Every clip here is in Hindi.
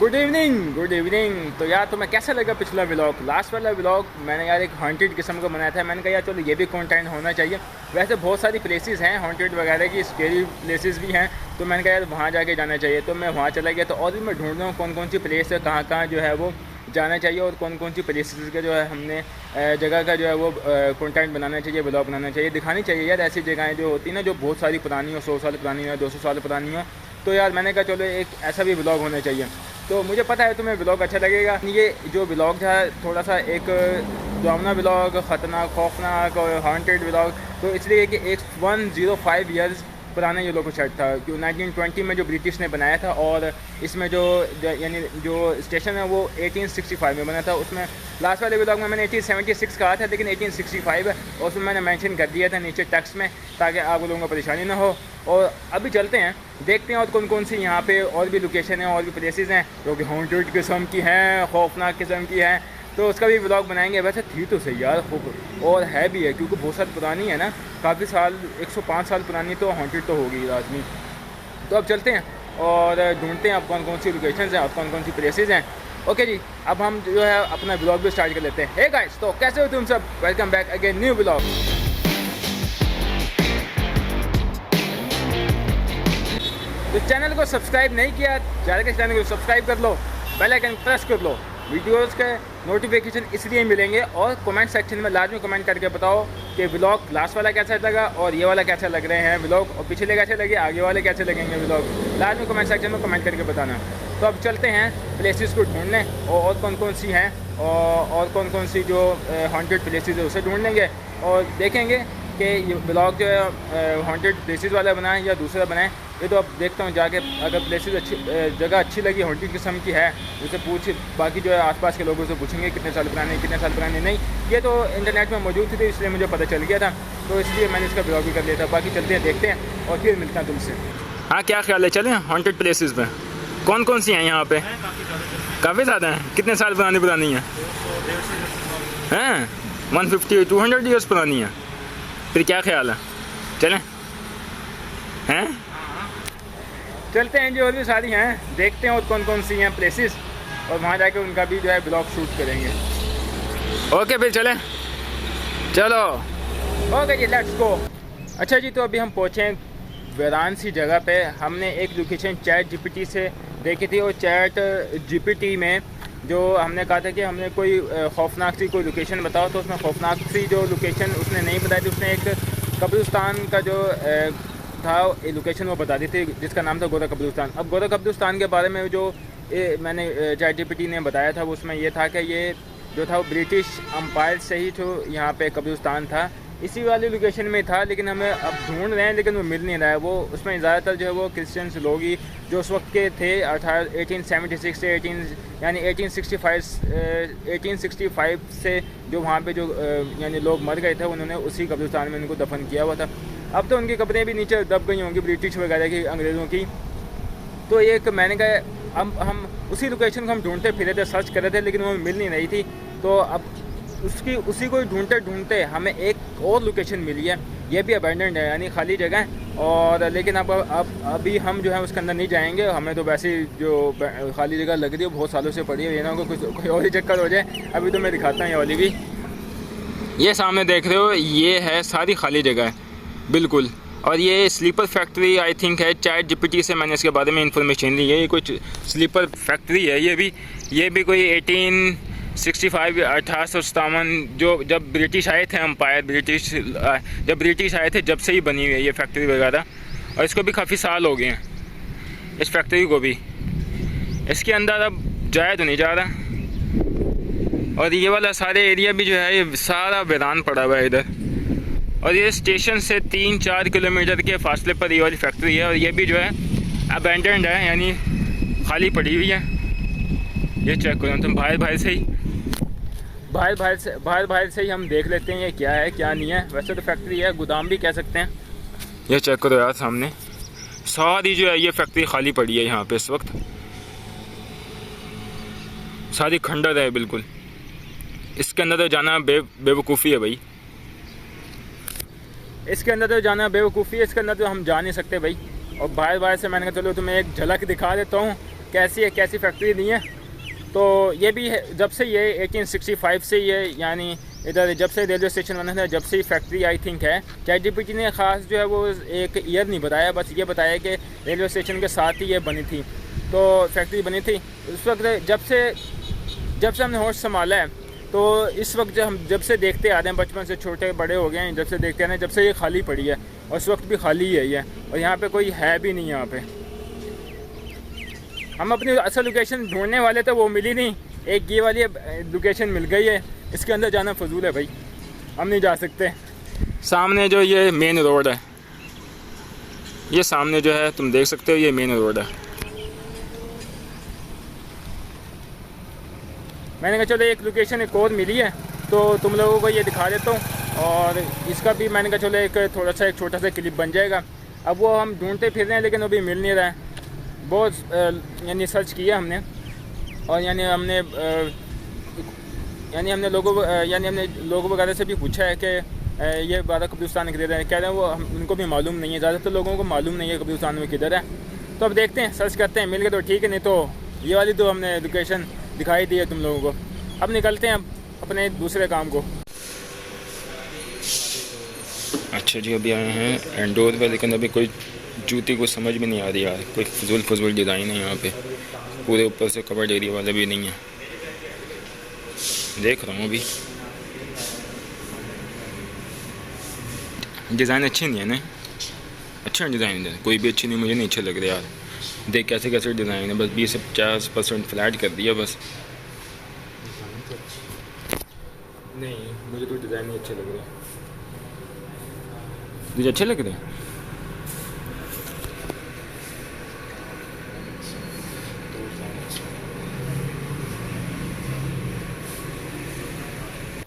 Good evening. तो यार तुम्हें कैसा लगा पिछला व्लॉग? लास्ट वाला व्लॉग मैंने यार एक हॉन्टेड किस्म का बनाया था। मैंने कहा यार चलो ये भी कंटेंट होना चाहिए। वैसे बहुत सारी प्लेसेस हैं हॉन्टेड वगैरह की, स्केरी प्लेसेस भी हैं, तो मैंने कहा यार वहाँ जाके जाना चाहिए। तो मैं वहाँ चला गया। तो और भी मैं ढूंढ रहा हूँ कौन कौन सी प्लेस है, कहाँ कहाँ जो है वो जाना चाहिए और कौन कौन सी प्लेसेस का जो है हमने जगह का जो है वो कंटेंट बनाना चाहिए, ब्लॉग बनाना चाहिए, दिखानी चाहिए यार। ऐसी जगहें जो होती हैं ना, जो बहुत सारी पुरानी हो, 100 साल पुरानी हो, 200 साल पुरानी हो। तो यार मैंने कहा चलो एक ऐसा भी ब्लॉग होना चाहिए। तो मुझे पता है तुम्हें ब्लॉग अच्छा लगेगा। ये जो ब्लॉग था थोड़ा सा एक डरावना ब्लॉग, ख़तरनाक, खौफनाक और हॉन्टेड ब्लॉग, तो इसलिए कि एक 105 ईयर्स पुराना ये लोगो सेट था, जो 1920 में जो ब्रिटिश ने बनाया था। और इसमें जो यानी जो स्टेशन है वो 1865 में बना था। उसमें लास्ट वाले ब्लॉग में मैंने 1876 कहा था, लेकिन 1865 है और उसमें मैंने मेंशन कर दिया था नीचे टेक्स्ट में, ताकि आप लोगों को परेशानी ना हो। और अभी चलते हैं, देखते हैं और कौन कौन सी यहाँ पे और भी लोकेशन है और भी प्लेसेस हैं जो कि हॉन्टेड किस्म की हैं, खौफनाक किस्म की हैं। तो उसका भी ब्लॉग बनाएंगे। वैसे थी तो सही यार खूब, और है भी है क्योंकि बहुत साल पुरानी है ना, काफ़ी साल, 105 साल पुरानी, तो हॉन्टेड तो होगी लाजमी। तो अब चलते हैं और ढूंढते हैं अब कौन कौन सी लोकेशंस हैं और कौन कौन सी प्लेसेस हैं। ओके जी, अब हम जो है अपना ब्लॉग भी स्टार्ट कर लेते हैं। हे गाइस, तो कैसे हो तुम सब? Welcome back again new blog. तो चैनल को सब्सक्राइब नहीं किया, जाकर चैनल को सब्सक्राइब कर लो, बेल आइकन प्रेस कर लो। वीडियोस के नोटिफिकेशन इसलिए मिलेंगे। और कमेंट सेक्शन में लाजमी कमेंट करके बताओ कि ब्लॉग लास्ट वाला कैसा लगा और ये वाला कैसा लग रहे हैं ब्लॉग, और पिछले कैसे लगे, आगे वाले कैसे लगेंगे ब्लॉग। लाजमी कमेंट सेक्शन में कमेंट करके बताना। तो अब चलते हैं प्लेसेस को ढूंढने, और कौन कौन सी हैं और कौन कौन सी जो हॉन्टेड प्लेसेस है उसे ढूंढ लेंगे और देखेंगे कि ये ब्लॉग जो है हॉन्टेड प्लेसेस वाला बनाए या दूसरा बनाए। ये तो अब देखता हूँ जाके, अगर प्लेसेस अच्छी, जगह अच्छी लगी, हॉन्टेड किस्म की है, उसे पूछ, बाकी जो है आसपास के लोगों से पूछेंगे कितने साल पुराने, कितने साल पुराने नहीं। ये तो इंटरनेट में मौजूद थी इसलिए मुझे पता चल गया था, तो इसलिए मैंने इसका ब्लॉग भी कर लिया था। बाकी चलते हैं, देखते हैं और फिर मिलता हैं तुमसे। हाँ, क्या ख्याल है, चलें हॉन्टेड प्लेसेस पे? कौन कौन सी हैं यहाँ पे? काफ़ी ज़्यादा हैं। कितने साल पुरानी हैं? 150 200 ईयर्स पुरानी है। फिर क्या ख्याल है, चलें? हैं, चलते हैं जी। और भी सारी हैं, देखते हैं और कौन कौन सी हैं प्लेसेस, और वहाँ जाके उनका भी जो है ब्लॉग शूट करेंगे। ओके फिर चलें, चलो। ओके जी, लेट्स गो। अच्छा जी, तो अभी हम पहुँचे हैं वीरान सी जगह पे। हमने एक लोकेशन चैट जीपीटी से देखी थी, और चैट जीपीटी में जो हमने कहा था कि हमने कोई खौफनाक सी कोई लोकेशन बताओ, तो उसमें खौफनाक सी जो लोकेशन उसने नहीं बताई थी। उसने एक कब्रिस्तान का जो था लोकेशन वो बता दी थी, जिसका नाम था गोरा कब्रिस्तान। अब गोरा कब्रिस्तान के बारे में जो मैंने चैट जीपीटी ने बताया था, उसमें ये था कि ये जो था वो ब्रिटिश अम्पायर से ही तो यहाँ पे कब्रिस्तान था, इसी वाली लोकेशन में था। लेकिन हमें अब ढूंढ रहे हैं, लेकिन वो मिल नहीं रहा है। वो उसमें ज़्यादातर जो है वो क्रिश्चियंस लोग ही जो उस वक्त के थे, 1876 से 1865 से जो वहाँ पे जो यानी लोग मर गए थे, उन्होंने उसी कब्रिस्तान में उनको दफन किया हुआ था। अब तो उनकी कब्रें भी नीचे दब गई होंगी ब्रिटिश वगैरह की, अंग्रेज़ों की। तो एक मैंने कहा हम उसी लोकेशन को हम ढूंढते फिरे थे, सर्च कर रहे थे, लेकिन वो मिल नहीं रही थी। तो अब उसी को ढूंढते ढूंढते हमें एक और लोकेशन मिली है। ये भी अबैंडन्ड है, यानी खाली जगह है। और लेकिन अब अभी हम जो है उसके अंदर नहीं जाएंगे। हमें तो वैसे ही जो खाली जगह लग रही है, बहुत सालों से पड़ी है, ये ना कोई और ही चक्कर हो जाए। अभी तो मैं दिखाता हूँ ये वाली भी। ये सामने देख रहे हो, ये है सारी खाली जगह है बिल्कुल। और ये स्लीपर फैक्ट्री आई थिंक है। चैट जीपीटी से मैंने इसके बारे में इंफॉर्मेशन ली है। ये कुछ स्लीपर फैक्ट्री है। ये भी कोई 1865 1857 जो जब ब्रिटिश आए थे, अम्पायर जब ब्रिटिश आए थे, जब से ही बनी हुई है ये फैक्ट्री वगैरह। और इसको भी काफ़ी साल हो गए हैं, इस फैक्ट्री को भी। इसके अंदर अब जाया तो नहीं जा रहा। और ये वाला सारे एरिया भी जो है ये सारा वीरान पड़ा हुआ है इधर। और ये स्टेशन से 3-4 किलोमीटर के फासले पर ये वाली फैक्ट्री है। और ये भी जो है अबैंडन्ड है, यानी खाली पड़ी हुई है। ये चेक करो तुम, बाहर से ही हम देख लेते हैं ये क्या है क्या नहीं है। वैसे तो फैक्ट्री है, गोदाम भी कह सकते हैं। ये चेक करो यार, सामने सारी जो है ये फैक्ट्री खाली पड़ी है यहाँ पे इस वक्त। सारी खंडर है बिल्कुल। इसके अंदर तो जाना बेवकूफ़ी है भाई। इसके अंदर तो हम जा नहीं सकते भाई। और बाहर से मैंने कहा चलो तुम्हें एक झलक दिखा देता हूँ कैसी है, कैसी फैक्ट्री दी है। तो ये भी है, जब से ये 1865 से ये यानी इधर जब से रेलवे स्टेशन बना था, जब से ही फैक्ट्री आई थिंक है। ChatGPT ने ख़ास जो है वो एक ईयर नहीं बताया, बस ये बताया कि रेलवे स्टेशन के साथ ही ये बनी थी, तो फैक्ट्री बनी थी उस वक्त। जब से हमने होश संभाला है, तो इस वक्त जब से देखते आ रहे हैं, बचपन से छोटे बड़े हो गए हैं, जब से देखते आ रहे हैं, जब से ये खाली पड़ी है और इस वक्त भी खाली ही है ये, और यहाँ पे कोई है भी नहीं। यहाँ पे हम अपनी असल लोकेशन ढूंढने वाले थे, वो मिली नहीं। एक ये वाली लोकेशन मिल गई है, इसके अंदर जाना फजूल है भाई, हम नहीं जा सकते। सामने जो ये मेन रोड है, ये सामने जो है तुम देख सकते हो, ये मेन रोड है। मैंने कहा चलो एक लोकेशन एक और मिली है तो तुम लोगों को ये दिखा देता हूँ, और इसका भी मैंने कहा चलो एक छोटा सा क्लिप बन जाएगा। अब वो हम ढूंढते फिर रहे हैं लेकिन अभी मिल नहीं रहा है। बहुत यानी सर्च किया हमने, और यानी हमने लोगों वगैरह से भी पूछा है कि ये बारह कब्रिस्तान किधर है। कह रहे हैं वो उनको भी मालूम नहीं है, ज़्यादातर लोगों को मालूम नहीं है कब्रिस्तान में किधर है। तो अब देखते हैं, सर्च करते हैं, मिल गए तो ठीक है, नहीं तो ये वाली तो हमने लोकेशन दिखाई दी है तुम लोगों को। अब निकलते हैं अपने दूसरे काम को। अच्छा जी, अभी आए हैं एंडोर पे, लेकिन अभी कोई जूती को समझ में नहीं आ रही यार, कोई फजूल डिज़ाइन है यहाँ पे, पूरे ऊपर से कवर्ड एरिया वाले भी नहीं है। देख रहा हूँ अभी, डिज़ाइन अच्छे नहीं है ना, अच्छा डिज़ाइन है, कोई भी अच्छी नहीं, मुझे नहीं अच्छे लग रहे यार। देख कैसे कैसे डिज़ाइन है, बस 20 से 50% फ्लैट कर दिया बस। नहीं, मुझे तो डिज़ाइन नहीं अच्छे लग रहे। मुझे अच्छे लग रहे हैं।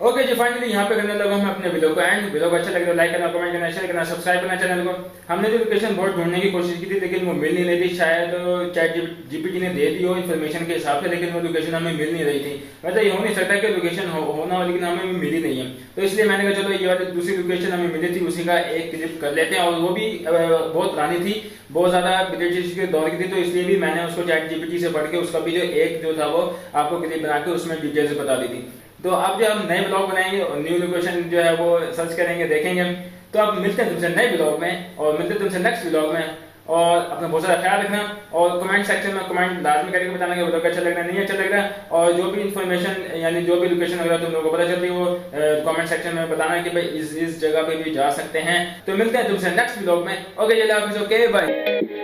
ओके जी, फाइनली यहाँ पे करने लगा मैं अपने वीडियो को एंड। वीडियो को अच्छा लगे तो लाइक करना, कमेंट करना, शेयर करना, सब्सक्राइब करना चैनल को। हमने जो लोकेशन बहुत ढूंढने की कोशिश की थी लेकिन वो मिल नहीं रही थी, शायद ChatGPT ने दे दी हो इन्फॉर्मेशन के हिसाब से, लेकिन वो लोकेशन हमें मिल नहीं रही थी। वैसे ये हो नहीं सकता कि लोकेशन होना हो, लेकिन हमें मिली नहीं है, तो इसलिए मैंने कहा चलो ये वाली दूसरी लोकेशन हमें मिली थी, उसी का एक क्लिप कर लेते हैं। और वो भी बहुत पुरानी थी, बहुत ज़्यादा ब्रिटिश के दौर की थी, तो इसलिए भी मैंने उसको ChatGPT से पढ़ के उसका भी जो था वो आपको क्लिप बना के उसमें डिटेल्स बता दी थी। तो अब जो हम नए ब्लॉग बनाएंगे और न्यू लोकेशन जो है वो सर्च करेंगे, देखेंगे। तो अब मिलते हैं तुमसे नए ब्लॉग में, और मिलते हैं तुमसे नेक्स्ट ब्लॉग में। और अपना बहुत सारा ख्याल रखना, और कमेंट सेक्शन में कमेंट लाजमी करके बताना कि ब्लॉग अच्छा लग रहा है, नहीं अच्छा लग रहा है। और जो भी इन्फॉर्मेशन यानी जो भी लोकेशन वगैरह तुम लोगों को पता चलती है वो कमेंट सेक्शन में बताना कि भाई इस जगह पे भी जा सकते हैं। तो मिलते हैं तुमसे नेक्स्ट ब्लॉग में। Okay, okay bye.